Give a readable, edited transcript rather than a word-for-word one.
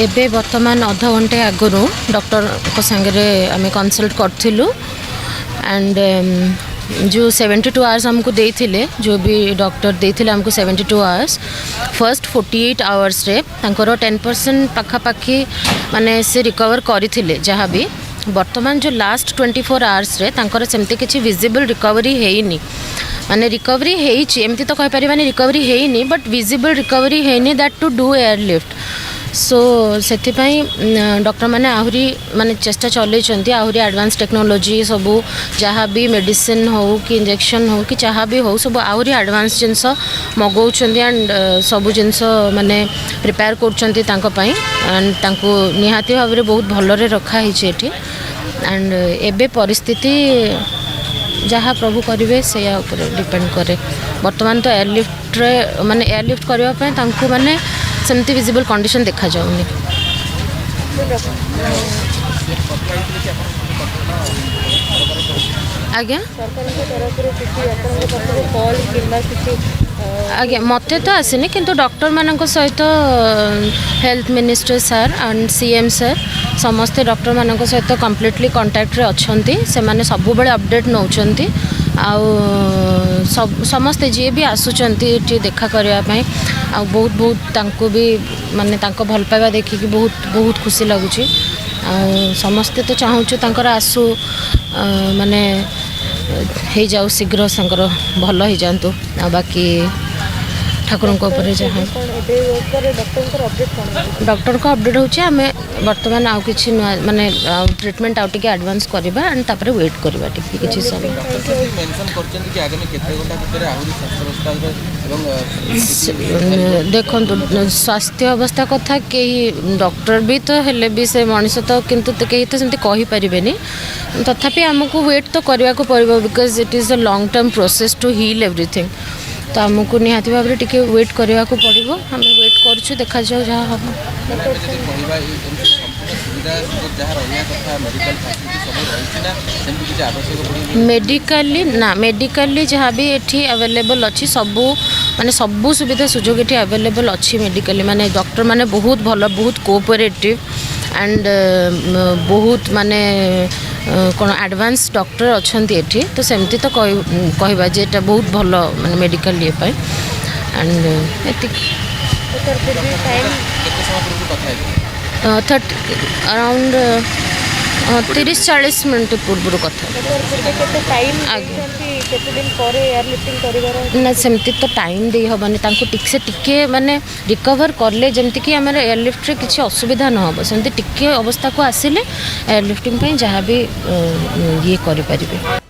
एबे वर्तमान आधा घंटे आगु डॉक्टर को संगे आम कंसल्ट करूँ एंड जो 72 आवर्स हमको देते जो भी डॉक्टर देते हमको 72 आवर्स फर्स्ट 48 आवर्स रे 10% पाखापाखी माने से रिकवर करते जहाँ भी वर्तमान जो लास्ट 24 आवर्स रे सेमती किसी विजिबल रिकवरी है माने रिकवरी एमती तो कहीपर रिकवरी है बट विजिबल रिकवरी है दैट टू डू एयरलिफ्ट सो से डॉक्टर मैंने आहरी माने चेष्टा चलती आहरी एडवांस टेक्नोलोजी सबू जहाँ भी मेडिसिन हो कि इंजेक्शन हो कि जहाँ भी हो सब आहरी एडवांस जिनस मगाउंट एंड सब जिनस माने प्रिपेयर कर एंड निहाती भाव में बहुत भलरे रखाही एंड एबे परिस्थिति जहाँ प्रभु करेंगे से डिपेंड करे वर्तमान तो एयरलिफ्ट माने एयरलिफ्ट करने माने सेमती विजिबल कंडीशन देखा जाऊनी आज्ञा आज्ञा मत तो आसनी किंतु डॉक्टर मान सहित health minister sir and CM sir समस्ते डॉक्टर मान सहित कंप्लीटली कांटेक्ट रे अच्छंती से माने सब बेले अपडेट नौचंती समस्ते जी भी आसुचंती देखा करने बहुत बहुत तांको भी माने तांको भल पाइबा देखिकी बहुत बहुत खुशी लगुच समस्ते तो चाहूँ तांकर आसु माने हो जाऊ शीघ्र संकर भल हो जातु बाकी ठाकुर जहाँ डॉक्टर को अपडेट होचे आमे वर्तमान आउ किछि माने ट्रीटमेंट आउ टिके एडवांस करबा एंड तापर वेट करबा टिके किछि समय मेंशन करछन कि आगामी केते घंटा भितर आहुरी स्वास्थ्य अवस्था एवं देखो स्वास्थ्य अवस्था कथा कहीं डॉक्टर भी तो हेले भी से मनीष तो किंतु कहीं तो सेमती कहि परिबेनी तथापि हमको वेट तो करबा को पड़िबो because it is a long term process to heal everything तो आमको निहाती भाव में टिके वेट करने को पड़ो आम वेट करूँ देखा जाओ जहाँ हम मेडिकली ना मेडिकली जहाँ भी ये अवेलेबल अच्छी सबू माने सबू सुविधा सुजोग ये अवेलेबल अच्छी मेडिकली माने डॉक्टर माने बहुत भल बहुत कोऑपरेटिव एंड बहुत माने कौन एडवांस डॉक्टर अच्छा ये तो सेमती तो कहवा जे एटा बहुत भल माने मेडिकल ये एंड अराउंड 30-40 मिनट पूर्व कथा ना सेमती तो टाइम दे हेनी ठीक से टिके माने रिकवर करले जमती कि आम एयरलिफ्ट रे किसी असुविधा न हो सेमती टिके अवस्था को आसिले एयरलिफ्टिंग जहाँ भी ये करें।